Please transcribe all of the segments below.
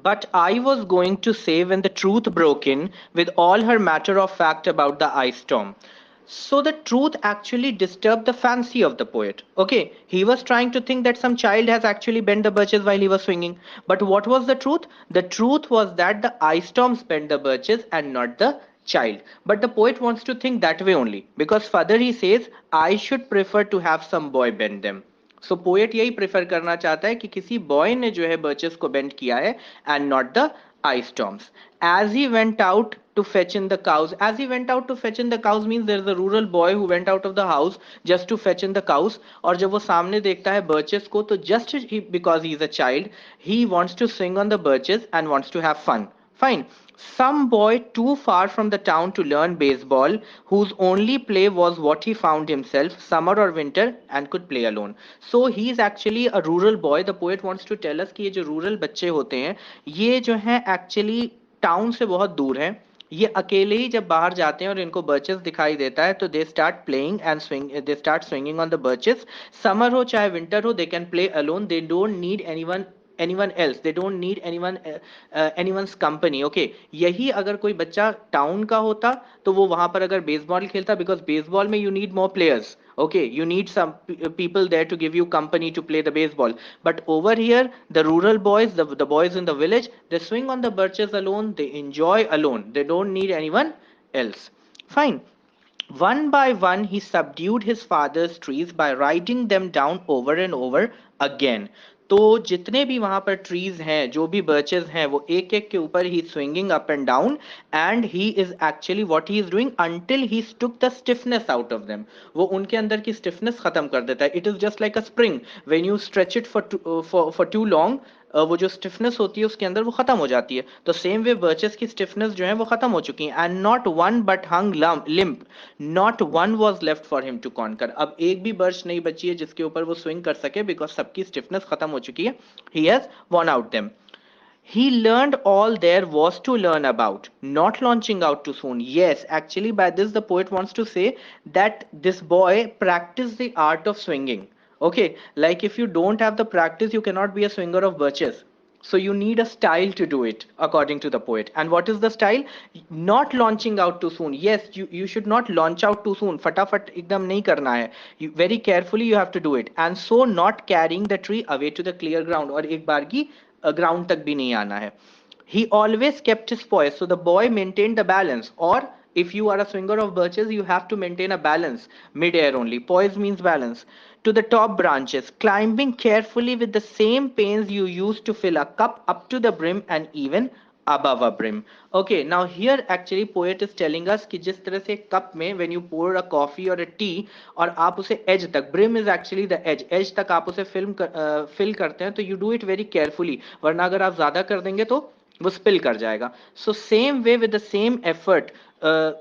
But I was going to say when the truth broke in with all her matter of fact about the ice storm. So the truth actually disturbed the fancy of the poet. Okay, he was trying to think that some child has actually bent the birches while he was swinging. But what was the truth? The truth was that the ice storms bent the birches and not the child. But the poet wants to think that way only because further he says, I should prefer to have some boy bend them. So poet यही prefer करना चाहता है कि किसी boy ने जो है birches को बेंड किया है and not the ice storms. As he went out to fetch in the cows, as he went out to fetch in the cows means there is a rural boy who went out of the house just to fetch in the cows. और जब वो सामने देखता है birches को तो just because he is a child he wants to swing on the birches and wants to have fun. Fine. Some boy too far from the town to learn baseball, whose only play was what he found himself, summer or winter, and could play alone. So he is actually a rural boy. The poet wants to tell us कि ये जो rural बच्चे होते हैं, ये जो हैं actually town से बहुत दूर हैं. ये अकेले ही जब बाहर जाते हैं और इनको बर्चेस दिखाई देता है तो they start playing and they start swinging on the birches. Summer हो चाहे विंटर हो they can play alone. They don't need anyone else, they don't need anyone's company. Okay, यही अगर कोई बच्चा टाउन का होता तो वो वहां पर अगर बेसबॉल खेलता, बिकॉज बेसबॉल में you need more players. Okay, you need some people there to give you company to play the baseball. But over here the rural boys, the boys in the village, they swing on the birches alone, they enjoy alone, they don't need anyone else. Fine. One by one he subdued his father's trees by writing them down over and over again. तो जितने भी वहां पर trees हैं, जो भी birches हैं, वो एक एक के ऊपर ही swinging up and down and he is actually what he is doing until he took the stiffness out of them. वो उनके अंदर की स्टिफनेस खत्म कर देता है. It is just like a spring. When you stretch it for too long, वो जो स्टिफनेस होती है उसके अंदर वो खत्म हो जाती है. तो सेम वे बर्चेस की स्टिफनेस जो है वो खत्म हो चुकी है. And not one but hung limp, not one was left for him to conquer. अब एक भी बर्च नहीं बची है जिसके ऊपर वो स्विंग कर सके, बिकॉज सबकी स्टिफनेस खत्म हो चुकी है. He has won out them. He learned all there was to learn about, not launching out too soon. Yes, actually, by this, the poet wants to say that this boy practiced the art of swinging. Okay, like if you don't have the practice, you cannot be a swinger of birches. So you need a style to do it, according to the poet. And what is the style? Not launching out too soon. Yes, you should not launch out too soon. Fatafat ekdam nahi karna hai. Very carefully you have to do it. And so not carrying the tree away to the clear ground. और एक बार की ground तक भी नहीं आना है. He always kept his poise. So the boy maintained the balance. Or if you are a swinger of birches, you have to maintain a balance mid-air only. Poise means balance. To the top branches, climbing carefully with the same pains you use to fill a cup up to the brim and even above a brim. Okay, now here actually poet is telling us कि जिस तरह से cup में when you pour a coffee or a tea और आप उसे edge तक, brim is actually the edge तक आप उसे fill करते हैं तो you do it very carefully, वरना अगर आप ज़्यादा कर देंगे तो वो spill कर जाएगा. So same way with the same effort,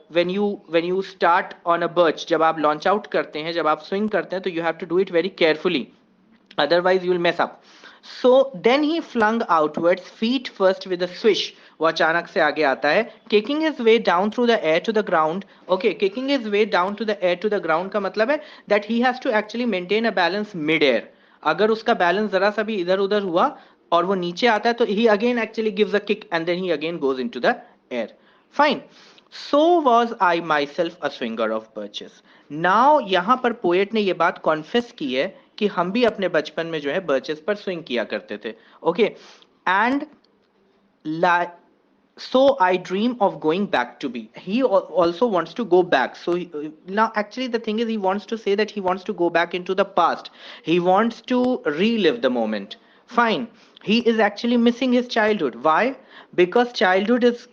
when you start on a birch, जब आप launch out करते हैं, जब आप swing करते हैं तो you have to do it very carefully, otherwise you will mess up. So then he flung outwards, feet first with a swish. वो अचानक से आगे आता है, kicking his way down through the air to the ground. Okay, kicking his way down to the air to the ground का मतलब है that he has to actually maintain a balance mid-air. अगर उसका balance जरा सा भी इधर उधर हुआ और वो नीचे आता है तो he again actually gives a kick and then he again goes into the air. Fine. So was I myself a swinger of birches. Now यहाँ पर पोएट ने ये बात कॉन्फेस की है कि हम भी अपने बचपन में जो है बर्चेस पर स्विंग किया करते थे. Okay, and so I dream of going back to be. He also wants to go back. So now actually the thing is he wants to say that he wants to go back into the past. He wants to relive the moment. Fine. He is actually missing his childhood. Why? Because childhood is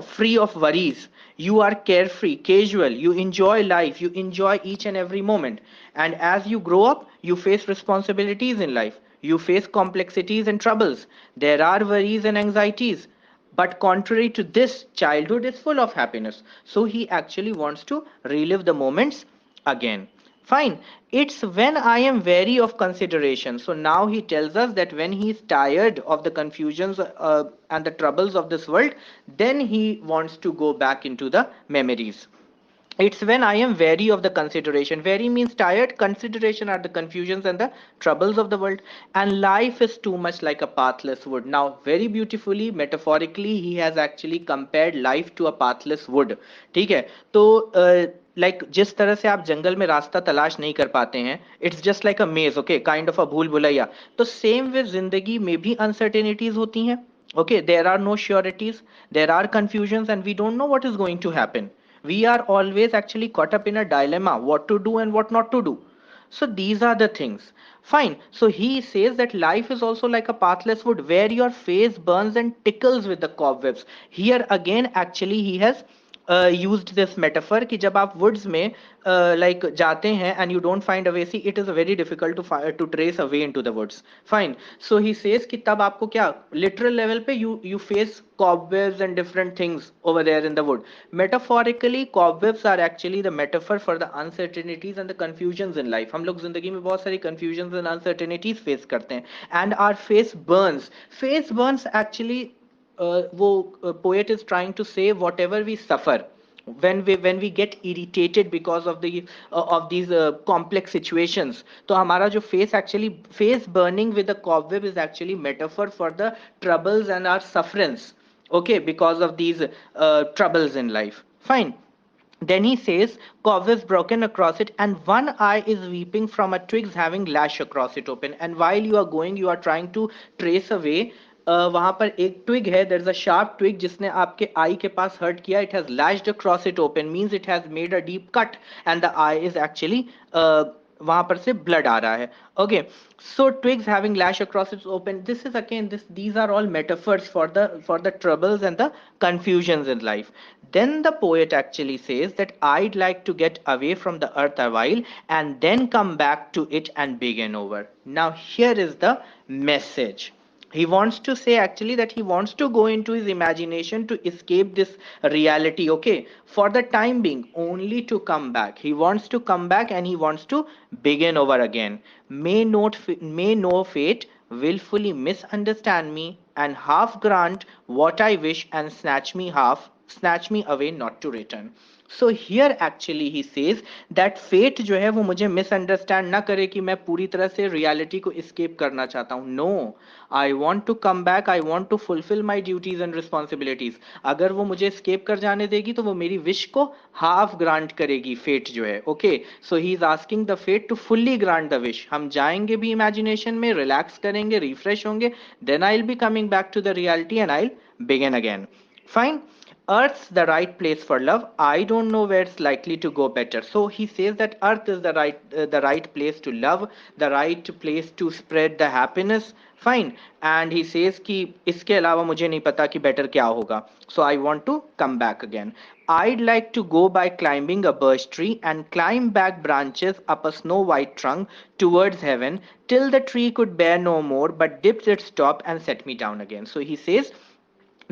free of worries. You are carefree, casual, you enjoy life, you enjoy each and every moment. And as you grow up, you face responsibilities in life, you face complexities and troubles, there are worries and anxieties. But contrary to this, childhood is full of happiness. So he actually wants to relive the moments again. Fine. It's when I am weary of consideration. So now he tells us that when he is tired of the confusions and the troubles of this world, then he wants to go back into the memories. It's when I am weary of the consideration. Weary means tired. Consideration are the confusions and the troubles of the world. And life is too much like a pathless wood. Now, very beautifully, metaphorically, he has actually compared life to a pathless wood. ठीक है? तो like जिस तरह से आप जंगल में रास्ता तलाश नहीं कर पाते हैं, it's just like a maze, okay, kind of a भूल भुलैया. तो same way जिंदगी में भी uncertainties होती हैं. Okay, there are no sureties, there are confusions, and we don't know what is going to happen. We are always actually caught up in a dilemma, what to do and what not to do. So these are the things. Fine. So he says that life is also like a pathless wood where your face burns and tickles with the cobwebs. Here again, actually, he has used this metaphor कि जब आप woods में like जाते हैं and you don't find a way, see, it is very difficult to trace a way into the woods. Fine. So he says कि तब आपको क्या literal level पे you face cobwebs and different things over there in the wood. Metaphorically, cobwebs are actually the metaphor for the uncertainties and the confusions in life. हम लोग जिंदगी में बहुत सारी confusions and uncertainties face करते हैं, and our face burns. Face burns actually, वो poet is trying to say whatever we suffer when we get irritated because of these complex situations, तो हमारा जो face burning with the cobweb is actually metaphor for the troubles and our sufferance, okay, because of these troubles in life. Fine. Then he says, cobwebs broken across it, and one eye is weeping from a twigs having lash across it open. And while you are going, you are trying to trace a way. वहां पर एक twig है, there is a sharp twig जिसने आपके eye के पास hurt किया. It has lashed across it open, means it has made a deep cut, and the eye is actually वहां पर से ब्लड आ रहा है. Okay, so twigs having lash across its open, this is again, these are all metaphors for the troubles and the confusions in life. Then the poet actually says that I'd like to get away from the earth a while and then come back to it and begin over. Now here is the message. He wants to say actually that he wants to go into his imagination to escape this reality, okay, for the time being, only to come back. He wants to come back and he wants to begin over again. May no fate willfully misunderstand me and half grant what I wish and snatch me away not to return. So here actually he says that fate जो है वो मुझे misunderstand ना करे कि मैं पूरी तरह से reality को escape करना चाहता हूँ. No, I want to come back. I want to fulfill my duties and responsibilities. अगर वो मुझे escape कर जाने देगी तो वो मेरी wish को half grant करेगी fate जो है. Okay, so he is asking the fate to fully grant the wish. हम जाएंगे भी imagination में, relax करेंगे, refresh होंगे, then I'll be coming back to the reality and I'll begin again. Fine. Earth's the right place for love. I don't know where it's likely to go better. So he says that earth is the right place to love, the right place to spread the happiness. Fine. And he says कि इसके अलावा मुझे नहीं पता कि better क्या होगा. So I want to come back again. I'd like to go by climbing a birch tree and climb back branches up a snow white trunk towards heaven till the tree could bear no more but dipped its top and set me down again. So he says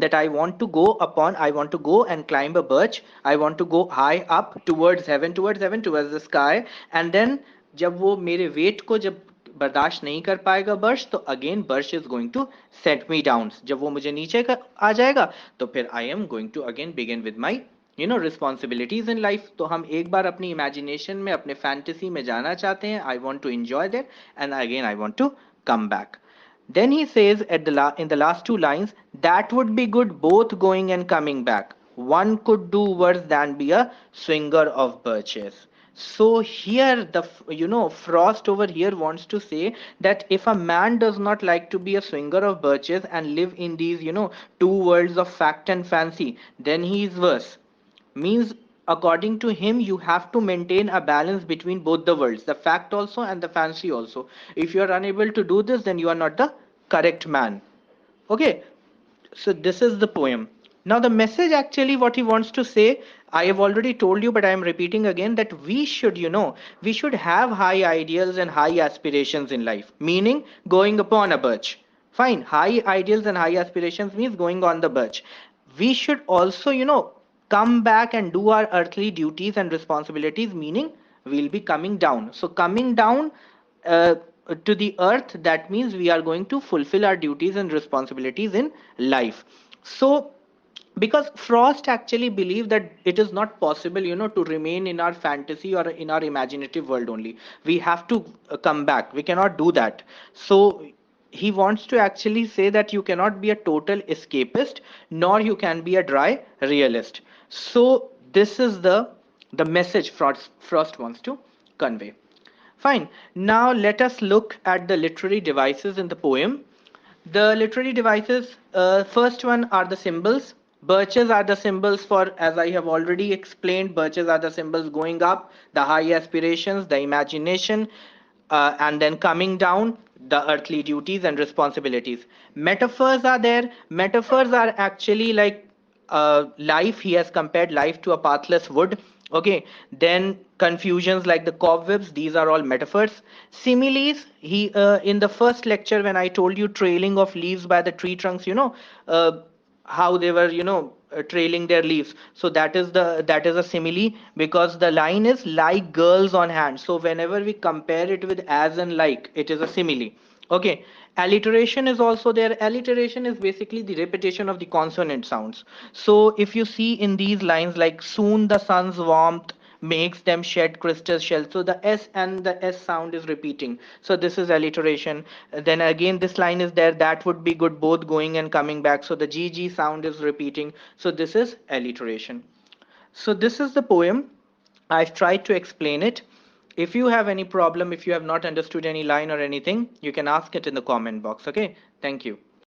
that I want to go and climb a birch. I want to go high up towards heaven, towards the sky. And then जब वो मेरे weight को जब बर्दाश्त नहीं कर पाएगा birch, तो again birch is going to set me down. जब वो मुझे नीचे आ जाएगा तो फिर I am going to again begin with my responsibilities in life. तो हम एक बार अपनी इमेजिनेशन में, अपने फैंटेसी में जाना चाहते हैं. I want to enjoy that and again I want to come back. Then he says in the last two lines, that would be good both going and coming back. One could do worse than be a swinger of birches. So here Frost over here wants to say that if a man does not like to be a swinger of birches and live in these, two worlds of fact and fancy, then he is worse. Means according to him you have to maintain a balance between both the worlds, the fact also and the fancy also. If you are unable to do this, then you are not the correct man. Okay, so this is the poem. Now the message, actually what he wants to say, I have already told you, but I am repeating again, that we should, we should have high ideals and high aspirations in life, meaning going upon a birch. Fine, high ideals and high aspirations means going on the birch. We should also, come back and do our earthly duties and responsibilities, meaning we'll be coming down. So coming down to the earth, that means we are going to fulfill our duties and responsibilities in life. So because Frost actually believed that it is not possible, to remain in our fantasy or in our imaginative world only. We have to come back. We cannot do that. So he wants to actually say that you cannot be a total escapist, nor you can be a dry realist. So this is the message Frost wants to convey. Fine. Now let us look at the literary devices in the poem. The literary devices, first one are the symbols. Birches are the symbols for, as I have already explained, birches are the symbols going up, the high aspirations, the imagination, and then coming down, the earthly duties and responsibilities. Metaphors are there. Metaphors are actually like life. He has compared life to a pathless wood. Okay, then confusions like the cobwebs, these are all metaphors. Similes, he in the first lecture when I told you trailing of leaves by the tree trunks, how they were, trailing their leaves. So that is a simile, because the line is like girls on hand. So whenever we compare it with as and like, it is a simile. Okay, alliteration is also there. Alliteration is basically the repetition of the consonant sounds. So if you see in these lines, like soon the sun's warmth makes them shed crystal shells. So the S and the S sound is repeating. So this is alliteration. Then again, this line is there. That would be good, both going and coming back. So the GG sound is repeating. So this is alliteration. So this is the poem. I've tried to explain it. If you have any problem, if you have not understood any line or anything, you can ask it in the comment box. Okay. Thank you.